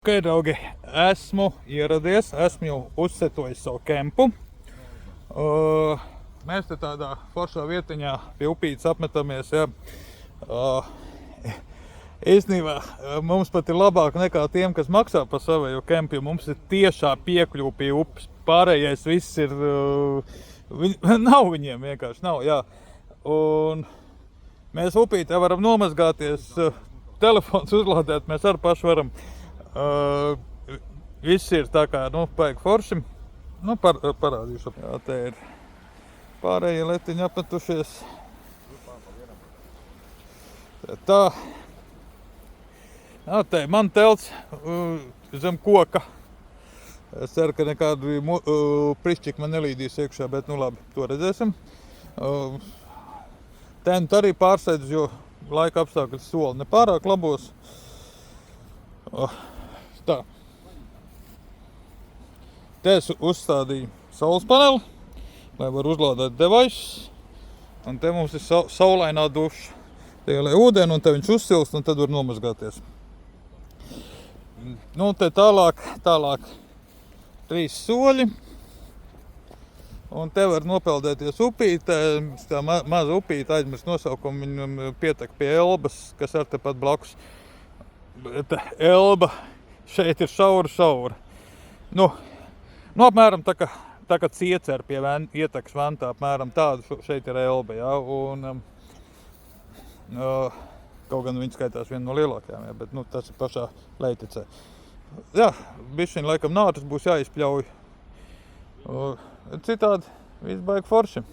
Ok, draugi, esmu ieradies, esmu jau uzsetojis savu kempu. Mēs te tādā foršā vietiņā pie upītes apmetamies, ja. Īstenībā mums pat ir labāk nekā tiem, kas maksā par savējo kempu, jo mums ir tiešā piekļuva pie upes. Pārējais viss ir, nav viņiem vienkārši, nav, jā. Un mēs upītē varam nomazgāties, telefons uzlādēt, mēs arī paši varam. Viss ir tā kā, paigi forši. Parādīšu. Jā, te ir pārējie letiņi apmetušies. Tā. Jā, te ir man telts zem koka. Es ceru, ka nekādu prišķiku man nelīdīs iekšā, bet labi, to redzēsim. Tentu arī pārsteidz, jo laika apstākļi soli nepārāk labos. Tā. Te es uzstādīju saules paneli, lai var uzlādēt devices. Un te mums ir saulainā duša. Te ielej ūdeni un te viņš uzsilst un tad var nomazgāties. Te tālāk 3 soļi. Un te var nopeldēties upītē. Tā maza upīte, aizmirst nosaukumu, viņam pietek pie Elbas, kas ar tepat blakus. Bet Elba šeit ir šaura. Apmēram tā kā Ciecera pie ietekas vantā, apmēram tāda šeit ir Elba, jā. Un, kaut gan viņi skaitās viena no lielākajām, jā, bet tas ir pašā Leiticē. Jā, bišķiņ laikam nātris būs jāizpļauj. Citādi viss baigi forši.